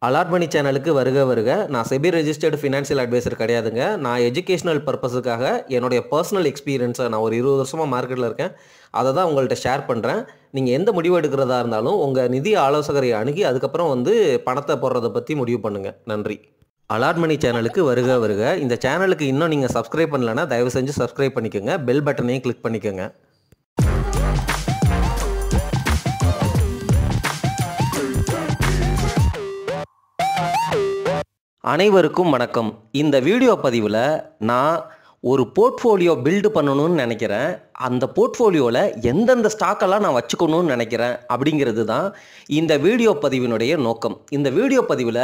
Alert சேனலுக்கு வருக வருக. நான் செபி ரெஜிஸ்டர்டு ஃபினான்ஷியல் அட்வைசர் கிடையாதுங்க. நான் எஜுகேஷனல் பர்பஸுக்காக என்னுடைய பர்சனல் எக்ஸ்பீரியன்ஸை நான் ஒரு 20 வருஷமாக மார்க்கெட்டில் இருக்கேன். அதை தான் உங்கள்கிட்ட ஷேர் பண்ணுறேன். நீங்கள் எந்த முடிவு எடுக்கிறதா இருந்தாலும் உங்கள் நிதி ஆலோசகரை அணுகி அதுக்கப்புறம் பணத்தை போடுறதை பற்றி முடிவு பண்ணுங்கள். நன்றி. அலார்ட் சேனலுக்கு வருக வருக. இந்த சேனலுக்கு இன்னும் நீங்கள் சப்ஸ்கிரைப் பண்ணலைன்னா தயவு செஞ்சு சப்ஸ்கிரைப் பண்ணிக்கோங்க. பெல் பட்டனையும் கிளிக் பண்ணிக்கோங்க. அனைவருக்கும் வணக்கம். இந்த வீடியோ பதிவில் நான் ஒரு போர்ட்ஃபோலியோ பில்டு பண்ணணும்னு நினைக்கிறேன். அந்த போர்ட்ஃபோலியோவில் எந்தெந்த ஸ்டாக்கெல்லாம் நான் வச்சுக்கணும்னு நினைக்கிறேன் அப்படிங்கிறது தான் இந்த வீடியோ பதிவினுடைய நோக்கம். இந்த வீடியோ பதிவில்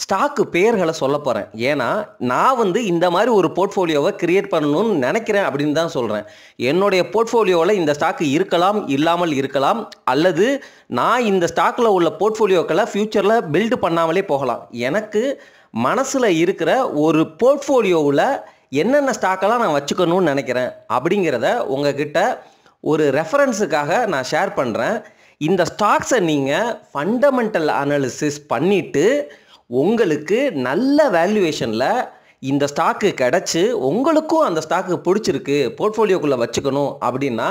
ஸ்டாக்கு பெயர்களை சொல்ல போகிறேன். ஏன்னா நான் இந்த மாதிரி ஒரு போர்ட்ஃபோலியோவை கிரியேட் பண்ணணும்னு நினைக்கிறேன் அப்படின்னு தான் சொல்கிறேன். என்னுடைய போர்ட்ஃபோலியோவில் இந்த ஸ்டாக்கு இருக்கலாம், இல்லாமல் இருக்கலாம், அல்லது நான் இந்த ஸ்டாக்கில் உள்ள போர்ட்ஃபோலியோக்களை ஃப்யூச்சரில் பில்டு பண்ணாமலே போகலாம். எனக்கு மனசில் இருக்கிற ஒரு போர்ட்ஃபோலியோவில் என்னென்ன ஸ்டாக்கெல்லாம் நான் வச்சுக்கணும்னு நினைக்கிறேன் அப்படிங்கிறத உங்ககிட்ட ஒரு ரெஃபரன்ஸுக்காக நான் ஷேர் பண்ணுறேன். இந்த ஸ்டாக்ஸை நீங்கள் ஃபண்டமெண்டல் அனாலிசிஸ் பண்ணிவிட்டு உங்களுக்கு நல்ல வேல்யூவேஷனில் இந்த ஸ்டாக்கு கிடச்சி உங்களுக்கும் அந்த ஸ்டாக்கு பிடிச்சிருக்கு, போர்ட்ஃபோலியோக்குள்ளே வச்சுக்கணும் அப்படின்னா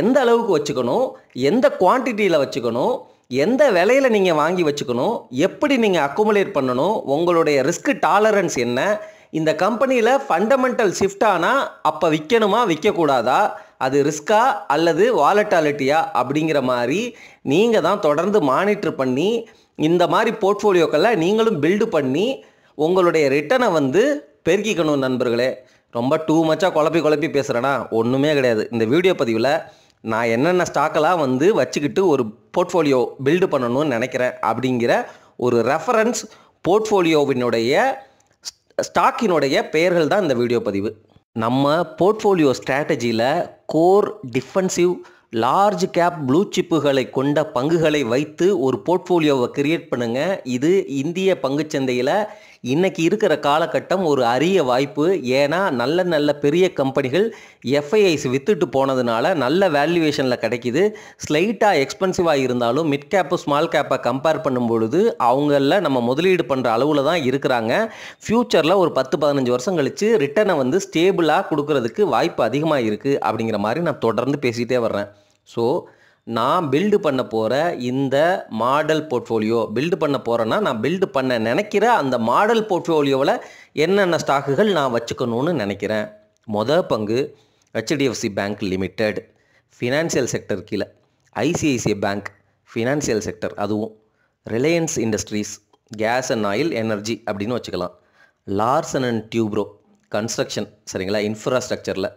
எந்த அளவுக்கு வச்சுக்கணும், எந்த குவான்டிட்டியில் வச்சுக்கணும், எந்த விலையில் நீங்கள் வாங்கி வச்சுக்கணும், எப்படி நீங்கள் அக்குமுலேட் பண்ணணும், உங்களுடைய ரிஸ்க் டாலரன்ஸ் என்ன, இந்த கம்பெனியில் ஃபண்டமெண்டல் ஷிஃப்ட் ஆனால் அப்போ விற்கணுமா விற்கக்கூடாதா, அது ரிஸ்கா அல்லது வாலட்டாலிட்டியா அப்படிங்கிற மாதிரி நீங்கள் தான் தொடர்ந்து மானிட்டர் பண்ணி இந்த மாதிரி போர்ட்ஃபோலியோக்களை நீங்களும் பில்டு பண்ணி உங்களுடைய ரிட்டனை பெருக்கிக்கணும் நண்பர்களே. ரொம்ப டூ மச்சாக குழப்பி பேசுகிறேன்னா ஒன்றுமே கிடையாது. இந்த வீடியோ பதிவில் நான் என்னென்ன ஸ்டாக்கெல்லாம் வச்சுக்கிட்டு ஒரு போர்ட்ஃபோலியோ பில்டு பண்ணணும்னு நினைக்கிறேன் அப்படிங்கிற ஒரு ரெஃபரன்ஸ் போர்ட்ஃபோலியோவினுடைய ஸ்டாக்கினுடைய பெயர்கள் தான் இந்த வீடியோ பதிவு. நம்ம போர்ட்ஃபோலியோ ஸ்ட்ராட்டஜியில் core, defensive, large cap, blue சிப்புகளை கொண்ட பங்குகளை வைத்து ஒரு போர்ட்ஃபோலியோவை கிரியேட் பண்ணுங்கள். இது இந்திய பங்குச்சந்தையில் இன்றைக்கி இருக்கிற காலகட்டம் ஒரு அரிய வாய்ப்பு. ஏன்னா நல்ல பெரிய கம்பெனிகள் எஃப்ஐஐஸ் விற்றுட்டு போனதுனால நல்ல வேல்யூவேஷனில் கிடைக்கிது. ஸ்லைட்டாக எக்ஸ்பென்சிவாக இருந்தாலும் மிட் கேப்பு ஸ்மால் கேப்பை கம்பேர் பண்ணும்பொழுது அவங்களில் நம்ம முதலீடு பண்ணுற அளவில் தான் இருக்கிறாங்க. ஃப்யூச்சரில் ஒரு 10-15 வருஷம் கழித்து ரிட்டனை ஸ்டேபிளாக கொடுக்கறதுக்கு வாய்ப்பு அதிகமாக இருக்குது அப்படிங்கிற மாதிரி நான் தொடர்ந்து பேசிகிட்டே வர்றேன். ஸோ நான் பில்டு பண்ண போகிற இந்த மாடல் போர்ட்ஃபோலியோ பில்டு பண்ண போகிறேன்னா நான் பில்டு பண்ண நினைக்கிற அந்த மாடல் போர்ட்ஃபோலியோவில் என்னென்ன ஸ்டாக்குகள் நான் வச்சுக்கணும்னு நினைக்கிறேன். பங்கு HDFC Bank Limited, financial sector கீழே ICICI பேங்க் ஃபினான்சியல் செக்டர், அதுவும் Reliance Industries gas and oil energy அப்படின்னு வச்சுக்கலாம். லார்சன் அண்ட் டியூப்ரோ கன்ஸ்ட்ரக்ஷன், சரிங்களா, இன்ஃப்ராஸ்ட்ரக்சரில்.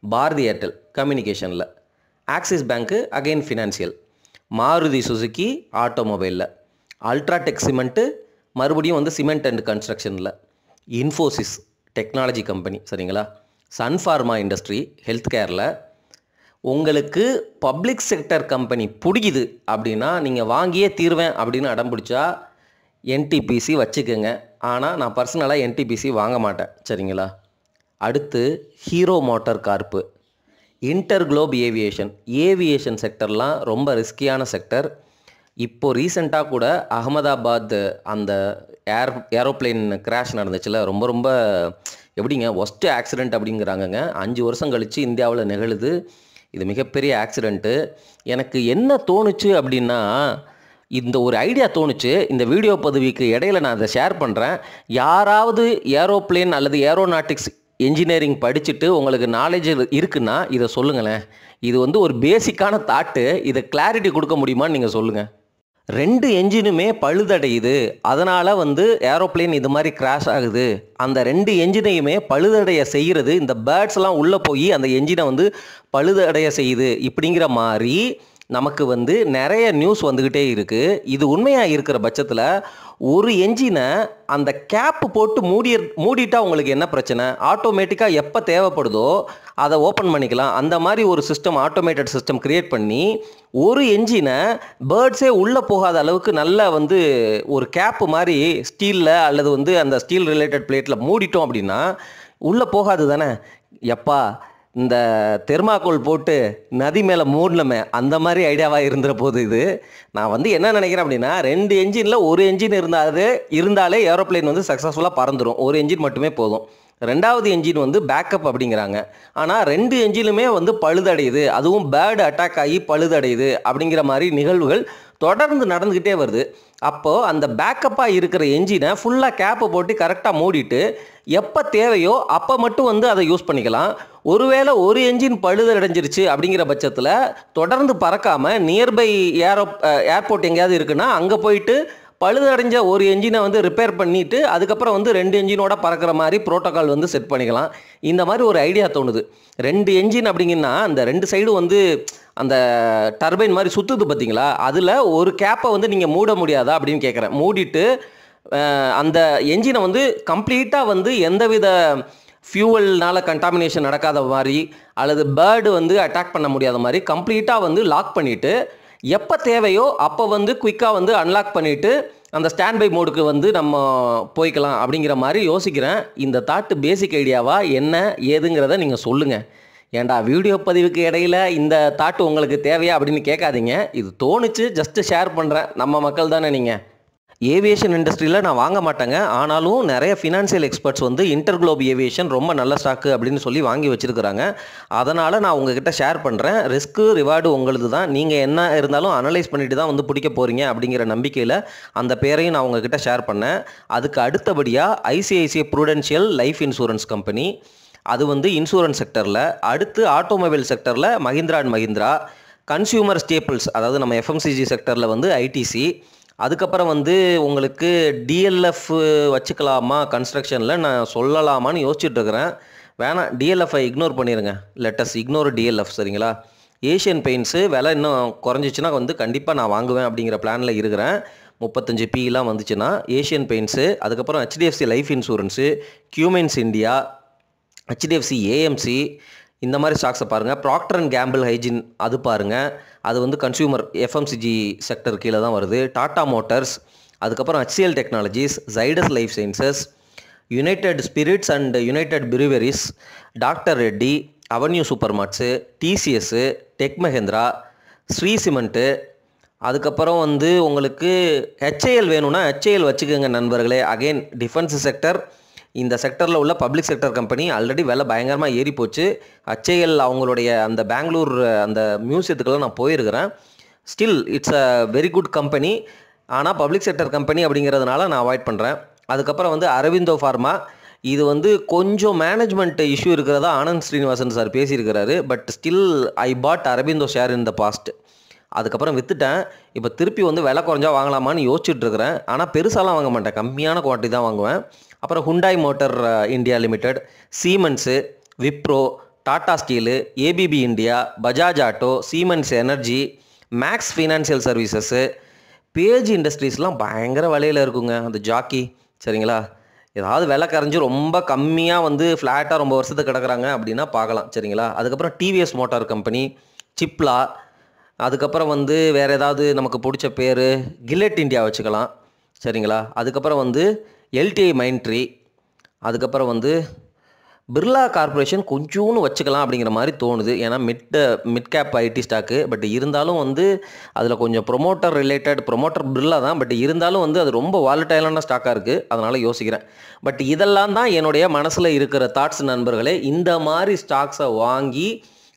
பாரதி ஏர்டெல் கம்யூனிகேஷனில். Axis Bank again financial. Maruti Suzuki ஆட்டோமொபைலில். அல்ட்ராடெக் சிமெண்ட்டு மறுபடியும் சிமெண்ட் அண்ட் கன்ஸ்ட்ரக்ஷனில். இன்ஃபோசிஸ் டெக்னாலஜி கம்பெனி, சரிங்களா. சன் ஃபார்மா இண்டஸ்ட்ரி ஹெல்த் கேரில். உங்களுக்கு பப்ளிக் செக்டர் கம்பெனி பிடிக்குது அப்படின்னா நீங்கள் வாங்கியே தீர்வேன் அப்படின்னு அடம் பிடிச்சா NTPC வச்சுக்கோங்க. ஆனால் நான் பர்சனலாக NTPC வாங்க மாட்டேன், சரிங்களா. அடுத்து ஹீரோ மோட்டார் கார்ப்பு, இன்டர்குளோப் ஏவியேஷன் செக்டர்லாம் ரொம்ப ரிஸ்கியான செக்டர். இப்போது ரீசெண்டாக கூட அகமதாபாத் அந்த ஏரோப்ளேன் கிராஷ் நடந்துச்சுல, ரொம்ப எப்படிங்க ஒஸ்ட்டு ஆக்சிடெண்ட் அப்படிங்கிறாங்கங்க. 5 வருஷம் கழித்து இந்தியாவில் நிகழுது. இது மிகப்பெரிய ஆக்சிடெண்ட்டு. எனக்கு என்ன தோணுச்சு அப்படின்னா, இந்த ஒரு ஐடியா தோணுச்சு. இந்த வீடியோ பதிவுக்கு இடையில நான் அதை ஷேர் பண்ணுறேன். யாராவது ஏரோப்ளேன் அல்லது ஏரோநாட்டிக்ஸ் இன்ஜினியரிங் படிச்சுட்டு உங்களுக்கு நாலேஜ் இருக்குன்னா இதை சொல்லுங்களேன். இது ஒரு பேசிக்கான தாட்டு. இதை கிளாரிட்டி கொடுக்க முடியுமான்னு நீங்கள் சொல்லுங்கள். 2 என்ஜினுமே பழுதடையுது, அதனால் ஏரோப்ளேன் இது மாதிரி கிராஷ் ஆகுது. அந்த 2 என்ஜினையுமே பழுதடைய செய்கிறது இந்த பேர்ட்ஸ்லாம் உள்ளே போய் அந்த என்ஜினை பழுதடைய செய்யுது. இப்படிங்கிற மாதிரி நமக்கு நிறைய நியூஸ் வந்துக்கிட்டே இருக்குது. இது உண்மையாக இருக்கிற பட்சத்தில் ஒரு என்ஜினை அந்த கேப்பு போட்டு மூடிட்டா உங்களுக்கு என்ன பிரச்சனை? ஆட்டோமேட்டிக்காக எப்போ தேவைப்படுதோ அதை ஓப்பன் பண்ணிக்கலாம். அந்த மாதிரி ஒரு சிஸ்டம், ஆட்டோமேட்டட் சிஸ்டம் க்ரியேட் பண்ணி ஒரு என்ஜினை பேர்ட்ஸே உள்ளே போகாத அளவுக்கு நல்ல ஒரு கேப்பு மாதிரி ஸ்டீலில் அல்லது அந்த ஸ்டீல் ரிலேட்டட் பிளேட்டில் மூடிட்டோம் அப்படின்னா உள்ளே போகாது தானே. எப்பா இந்த தெர்மாக்கோல் போட்டு நதி மேலே மூடணுமே அந்த மாதிரி ஐடியாவாக இருந்துற போது இது. நான் வந்து என்ன நினைக்கிறேன் அப்படின்னா, 2 என்ஜினில் ஒரு என்ஜின் இருந்தாலே ஏரோப்ளேன் வந்து சக்ஸஸ்ஃபுல்லாக பறந்துடும். ஒரு என்ஜின் மட்டுமே போதும். 2வது என்ஜின் வந்து பேக்கப் அப்படிங்கிறாங்க. ஆனால் 2 என்ஜினுமே வந்து பழுதடையுது, அதுவும் பேர்டு அட்டாக் ஆகி பழுதடையுது அப்படிங்கிற மாதிரி நிகழ்வுகள் தொடர்ந்து நடந்துக்கிட்டே வருது. அப்போது அந்த பேக்கப்பாக இருக்கிற என்ஜினை ஃபுல்லாக கேப்பை போட்டு கரெக்டாக மூடிட்டு எப்போ தேவையோ அப்போ மட்டும் வந்து அதை யூஸ் பண்ணிக்கலாம். ஒருவேளை ஒரு என்ஜின் பழுதடைஞ்சிருச்சு அப்படிங்கிற பட்சத்தில் தொடர்ந்து பறக்காமல் நியர்பை ஏர்போர்ட் எங்கேயாவது இருக்குன்னா அங்கே போயிட்டு பழுதடைஞ்ச ஒரு என்ஜினை வந்து ரிப்பேர் பண்ணிவிட்டு அதுக்கப்புறம் வந்து 2 என்ஜினோட பறக்கிற மாதிரி ப்ரோட்டோக்கால் வந்து செட் பண்ணிக்கலாம். இந்த மாதிரி ஒரு ஐடியா தோணுது. 2 என்ஜின் அப்படிங்கன்னா அந்த 2 சைடும் வந்து அந்த டர்பைன் மாதிரி சுற்றுது பார்த்தீங்களா, அதில் ஒரு கேப்பை வந்து நீங்கள் மூட முடியாதா அப்படின்னு கேட்குறேன். மூடிட்டு அந்த என்ஜினை வந்து கம்ப்ளீட்டாக வந்து எந்தவித ஃபியூவல்னால கண்டாமினேஷன் நடக்காத மாதிரி அல்லது பேர்டு வந்து அட்டாக் பண்ண முடியாத மாதிரி கம்ப்ளீட்டாக வந்து லாக் பண்ணிவிட்டு எப்போ தேவையோ அப்போ வந்து குயிக்காக வந்து அன்லாக் பண்ணிவிட்டு அந்த ஸ்டாண்ட் பை மோடுக்கு வந்து நம்ம போய்க்கலாம் அப்படிங்கிற மாதிரி யோசிக்கிறேன். இந்த தாட்டு பேசிக் ஐடியாவா என்ன ஏதுங்கிறத நீங்கள் சொல்லுங்கள். ஏன்டா வீடியோ பதிவுக்கு இடையில் இந்த தாட்டு உங்களுக்கு தேவையா அப்படின்னு கேட்காதீங்க. இது தோணுச்சு, ஜஸ்ட்டு ஷேர் பண்ணுறேன். நம்ம மக்கள் தானே நீங்கள். ஏவியேஷன் இண்டஸ்ட்ரியில் நான் வாங்க மாட்டேங்க. ஆனாலும் நிறைய ஃபினான்ஷியல் எக்ஸ்பர்ட்ஸ் வந்து இன்டர்குளோப் ஏவியேஷன் ரொம்ப நல்ல ஸ்டாக்கு அப்படின்னு சொல்லி வாங்கி வச்சுருக்கிறாங்க. அதனால் நான் உங்ககிட்ட ஷேர் பண்ணுறேன். ரிஸ்க்கு ரிவார்டு உங்களது தான். நீங்கள் என்ன இருந்தாலும் அனலைஸ் பண்ணிட்டு தான் வந்து பிடிக்க போகிறீங்க அப்படிங்கிற நம்பிக்கையில் அந்த பேரையும் நான் உங்ககிட்ட ஷேர் பண்ணேன். அதுக்கு அடுத்தபடியாக ICICI Prudential Life Insurance company, அது வந்து இன்சூரன்ஸ் செக்டரில். அடுத்து ஆட்டோமொபைல் செக்டரில் Mahindra and Mahindra. Consumer staples, அதாவது நம்ம எஃப்எம்சிஜி செக்டரில் வந்து ஐடிசி. அதுக்கப்புறம் வந்து உங்களுக்கு டிஎல்எஃப் வச்சுக்கலாமா கன்ஸ்ட்ரக்ஷனில் நான் சொல்லலாமான்னு யோசிச்சுட்ருக்கிறேன். வேணாம், டிஎல்எஃப்ஐ இக்னோர் பண்ணிடுங்க. லெட்டஸ் இக்னோர் டிஎல்எஃப், சரிங்களா. ஏஷியன் பெயிண்ட்ஸு விலை இன்னும் குறைஞ்சிச்சின்னா வந்து கண்டிப்பாக நான் வாங்குவேன் அப்படிங்கிற பிளானில் இருக்கிறேன். 35 பிலாம் வந்துச்சுன்னா ஏஷியன் பெயிண்ட்ஸு. அதுக்கப்புறம் HDFC Life Insurance, Cummins India, HDFC AMC, இந்த மாதிரி ஸ்டாக்ஸை பாருங்கள். ப்ராக்டர் அண்ட் கேம்பிள் ஹைஜின் அது பாருங்கள். அது வந்து கன்சியூமர் எஃப்எம்சிஜி செக்டர் கீழே தான் வருது. டாடா மோட்டார்ஸ், அதுக்கப்புறம் HCL Technologies, Zydus Life Sciences, United Spirits and United Breweries, doctor Reddy, Avenue Supermarts, TCS, Tech Mahindra, Shree cement. அதுக்கப்புறம் வந்து உங்களுக்கு ஹெச்ஏஎல் வேணும்னா ஹெச்ஏஎல் வச்சுக்கோங்க நண்பர்களே. அகெயின் டிஃபென்ஸ் செக்டர், இந்த செக்டரில் உள்ள பப்ளிக் செக்டர் கம்பெனி ஆல்ரெடி விலை பயங்கரமாக ஏறி போச்சு. ஹெச்ஏஎல் அவங்களுடைய அந்த பெங்களூர் அந்த மியூசியத்துக்கெல்லாம் நான் போயிருக்கிறேன். Still it's a very good company. ஆனால் பப்ளிக் செக்டர் கம்பெனி அப்படிங்கிறதுனால நான் அவாய்ட் பண்ணுறேன். அதுக்கப்புறம் வந்து அரவிந்தோ ஃபார்மா, இது வந்து கொஞ்சம் மேனேஜ்மெண்ட் இஷ்யூ இருக்கிறதா ஆனந்த் ஸ்ரீனிவாசன் சார் பேசியிருக்கிறாரு. But still I bought Aurobindo share in the past. அதுக்கப்புறம் விற்றுட்டேன். இப்போ திருப்பி வந்து விலை குறைஞ்சா வாங்கலாமான்னு யோசிச்சுட்ருக்கிறேன். ஆனால் பெருசாலாம் வாங்க மாட்டேன், கம்மியான குவான்டிட்டி தான் வாங்குவேன். அப்புறம் Hyundai Motor India Limited, Siemens, Wipro, Tata Steel, ABB India, Bajaj Auto, Siemens Energy, Max Financial Services, Page இண்டஸ்ட்ரீஸ்லாம் பயங்கர விலையில் இருக்குங்க. அந்த ஜாக்கி, சரிங்களா. ஏதாவது விலை கரைஞ்சி ரொம்ப கம்மியாக வந்து ஃப்ளாட்டாக ரொம்ப வருஷத்துக்கு கிடக்குறாங்க அப்படின்னா பார்க்கலாம், சரிங்களா. அதுக்கப்புறம் டிவிஎஸ் மோட்டார் கம்பெனி, சிப்லா, அதுக்கப்புறம் வந்து வேறு ஏதாவது நமக்கு பிடிச்ச பேர் கில்லெட் இந்தியா வச்சுக்கலாம், சரிங்களா. அதுக்கப்புறம் வந்து எல்டிஐ மைண்ட்ரி, அதுக்கப்புறம் வந்து பிர்லா கார்பரேஷன் கொஞ்சோன்னு வச்சுக்கலாம் அப்படிங்கிற மாதிரி தோணுது. ஏன்னா mid cap ID stock. But இருந்தாலும் வந்து அதில் கொஞ்சம் ப்ரொமோட்டர் பிர்லா தான். பட் இருந்தாலும் வந்து அது ரொம்ப வாலட்டைலான ஸ்டாக்காக இருக்குது. அதனால் யோசிக்கிறேன். பட் இதெல்லாம் தான் என்னுடைய மனசில் இருக்கிற தாட்ஸ் நண்பர்களே. இந்த மாதிரி ஸ்டாக்ஸை வாங்கி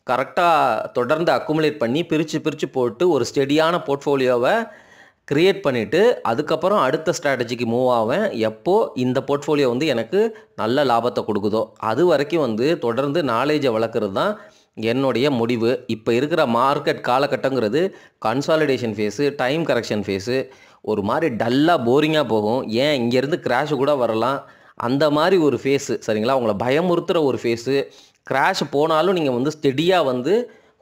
கரெக்டாக தொடர்ந்து அக்குமுலேட் பண்ணி பிரித்து போட்டு ஒரு ஸ்டெடியான போர்ட்ஃபோலியோவை க்ரியேட் பண்ணிவிட்டு அதுக்கப்புறம் அடுத்த ஸ்ட்ராட்டஜிக்கு மூவ் ஆவேன். எப்போது இந்த போர்ட்ஃபோலியோ வந்து எனக்கு நல்ல லாபத்தை கொடுக்குதோ அது வரைக்கும் வந்து தொடர்ந்து நாலேஜை வளர்க்குறது தான் என்னுடைய முடிவு. இப்போ இருக்கிற மார்க்கெட் காலகட்டங்கிறது consolidation phase, time correction phase, ஒரு மாதிரி டல்லாக போரிங்காக போகும். ஏன் இங்கேருந்து கிராஷ் கூட வரலாம், அந்த மாதிரி ஒரு ஃபேஸு, சரிங்களா. உங்களை பயமுறுத்துகிற ஒரு ஃபேஸு. கிராஷ் போனாலும் நீங்கள் வந்து ஸ்டெடியாக வந்து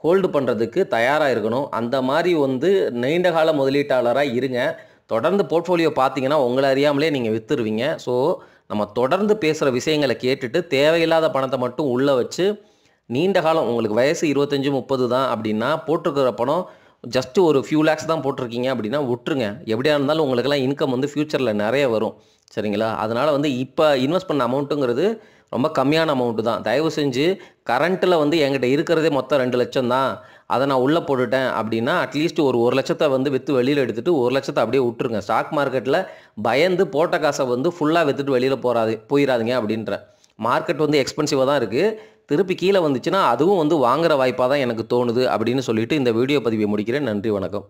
ஹோல்டு பண்ணுறதுக்கு தயாராக இருக்கணும். அந்த மாதிரி வந்து நீண்டகால முதலீட்டாளராக இருங்க. தொடர்ந்து போர்ட்ஃபோலியோ பார்த்தீங்கன்னா உங்களை அறியாமலே நீங்கள் விற்றுருவீங்க. ஸோ நம்ம தொடர்ந்து பேசுகிற விஷயங்களை கேட்டுட்டு தேவையில்லாத பணத்தை மட்டும் உள்ளே வச்சு நீண்ட காலம், உங்களுக்கு வயசு 25-30 தான் அப்படின்னா போட்டிருக்கிற பணம் ஜஸ்ட்டு ஒரு ஃபியூ லேக்ஸ் தான் போட்டிருக்கீங்க அப்படின்னா விட்டுருங்க. எப்படியா இருந்தாலும் உங்களுக்கெல்லாம் இன்கம் வந்து ஃப்யூச்சரில் நிறைய வரும், சரிங்களா. அதனால் வந்து இப்போ இன்வெஸ்ட் பண்ண அமௌண்ட்டுங்கிறது ரொம்ப கம்மியான அமௌண்ட்டு தான். தயவு செஞ்சு கரண்ட்டில் வந்து என்கிட்ட இருக்கிறதே மொத்தம் 2 லட்சம் தான். அதை நான் உள்ளே போட்டுட்டேன் அப்படின்னா அட்லீஸ்ட் ஒரு 1 லட்சத்தை வந்து விற்று வெளியில் எடுத்துகிட்டு 1 லட்சத்தை அப்படியே விட்டுருங்க. ஸ்டாக் மார்க்கெட்டில் பயந்து போட்ட காசை வந்து ஃபுல்லாக விற்றுட்டு வெளியில் போயிடாதீங்க அப்படின்றேன். மார்க்கெட் வந்து எக்ஸ்பென்சிவாக தான் இருக்குது. திருப்பி கீழே வந்துச்சுன்னா அதுவும் வந்து வாங்குற வாய்ப்பாக தான் எனக்கு தோணுது அப்படின்னு சொல்லிட்டு இந்த வீடியோ பதிவை முடிக்கிறேன். நன்றி, வணக்கம்.